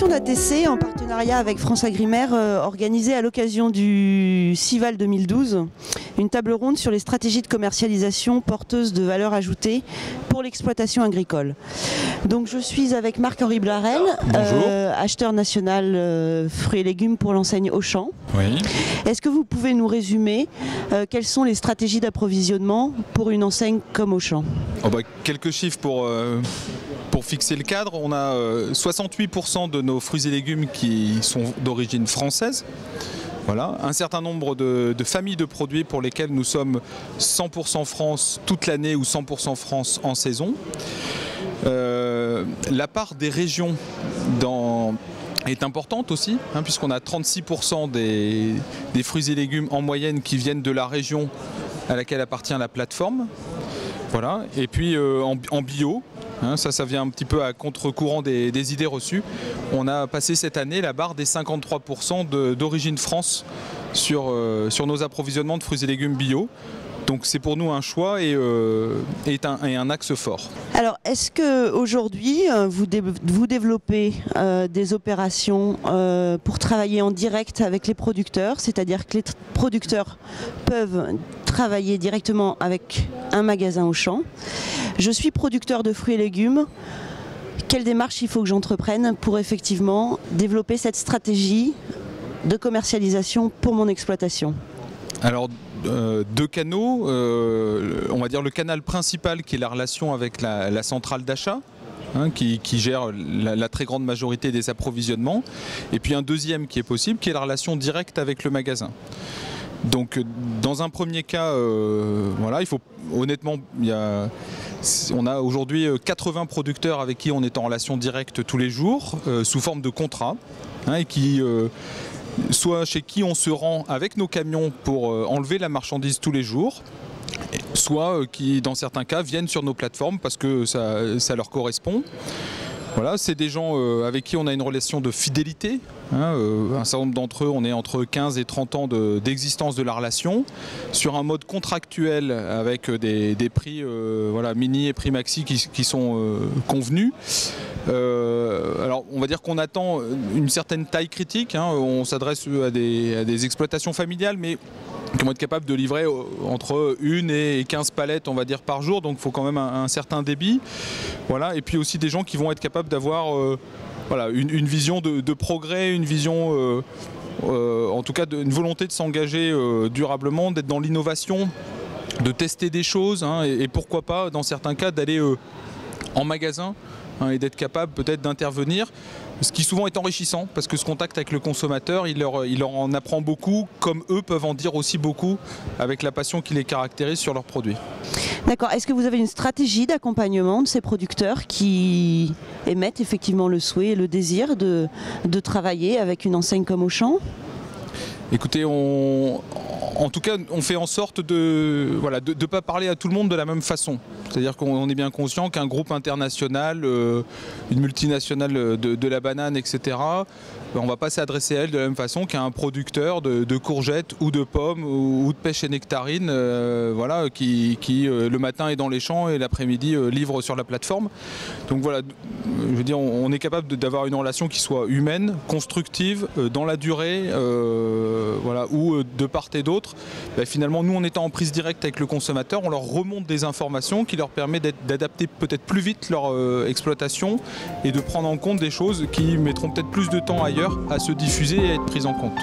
L'association d'ATC, en partenariat avec France Agrimaire, organisait à l'occasion du CIVAL 2012 une table ronde sur les stratégies de commercialisation porteuses de valeur ajoutée pour l'exploitation agricole. Donc je suis avec Marc-Henri Blarel, acheteur national fruits et légumes pour l'enseigne Auchan. Oui. Est-ce que vous pouvez nous résumer quelles sont les stratégies d'approvisionnement pour une enseigne comme Auchan? Quelques chiffres pour fixer le cadre. On a 68% de nos fruits et légumes qui sont d'origine française. Voilà. Un certain nombre de familles de produits pour lesquels nous sommes 100% France toute l'année ou 100% France en saison. La part des régions est importante aussi, puisqu'on a 36% des fruits et légumes en moyenne qui viennent de la région à laquelle appartient la plateforme. Voilà. Et puis en bio, ça vient un petit peu à contre-courant des idées reçues. On a passé cette année la barre des 53% d'origine France sur nos approvisionnements de fruits et légumes bio. Donc c'est pour nous un choix et un axe fort. Alors est-ce qu'aujourd'hui vous développez des opérations pour travailler en direct avec les producteurs, c'est-à-dire que les producteurs peuvent travailler directement avec un magasin Auchan? Je suis producteur de fruits et légumes. Quelle démarche il faut que j'entreprenne pour effectivement développer cette stratégie de commercialisation pour mon exploitation? Alors, deux canaux, on va dire le canal principal qui est la relation avec la centrale d'achat, qui gère la très grande majorité des approvisionnements, et puis un deuxième qui est possible, qui est la relation directe avec le magasin. Donc dans un premier cas, voilà, il faut honnêtement, on a aujourd'hui 80 producteurs avec qui on est en relation directe tous les jours, sous forme de contrat, et qui soit chez qui on se rend avec nos camions pour enlever la marchandise tous les jours, soit qui dans certains cas viennent sur nos plateformes parce que ça leur correspond. Voilà, c'est des gens avec qui on a une relation de fidélité. Un certain nombre d'entre eux, on est entre 15 et 30 ans d'existence de la relation, sur un mode contractuel avec des prix voilà, mini et prix maxi qui sont convenus. Alors on va dire qu'on attend une certaine taille critique, on s'adresse à des exploitations familiales, mais qui vont être capables de livrer entre 1 et 15 palettes, on va dire, par jour, donc il faut quand même un certain débit. Voilà. Et puis aussi des gens qui vont être capables d'avoir voilà, une vision de progrès, une vision, en tout cas une volonté de s'engager durablement, d'être dans l'innovation, de tester des choses, et pourquoi pas, dans certains cas, d'aller en magasin et d'être capable peut-être d'intervenir, ce qui souvent est enrichissant parce que ce contact avec le consommateur, il leur en apprend beaucoup, comme eux peuvent en dire aussi beaucoup avec la passion qui les caractérise sur leurs produits. D'accord. Est-ce que vous avez une stratégie d'accompagnement de ces producteurs qui émettent effectivement le souhait et le désir de travailler avec une enseigne comme Auchan ? Écoutez, en tout cas, on fait en sorte de ne pas parler à tout le monde de la même façon. C'est-à-dire qu'on est bien conscient qu'un groupe international, une multinationale de la banane, etc., on ne va pas s'adresser à elle de la même façon qu'à un producteur de courgettes ou de pommes ou de pêche et nectarines, voilà, qui le matin est dans les champs et l'après-midi livre sur la plateforme. Donc voilà, je veux dire, on est capable d'avoir une relation qui soit humaine, constructive, dans la durée, voilà, ou de part et d'autre. Finalement, nous, en étant en prise directe avec le consommateur, on leur remonte des informations qui leur permettent d'adapter peut-être plus vite leur exploitation et de prendre en compte des choses qui mettront peut-être plus de temps ailleurs à se diffuser et à être prises en compte.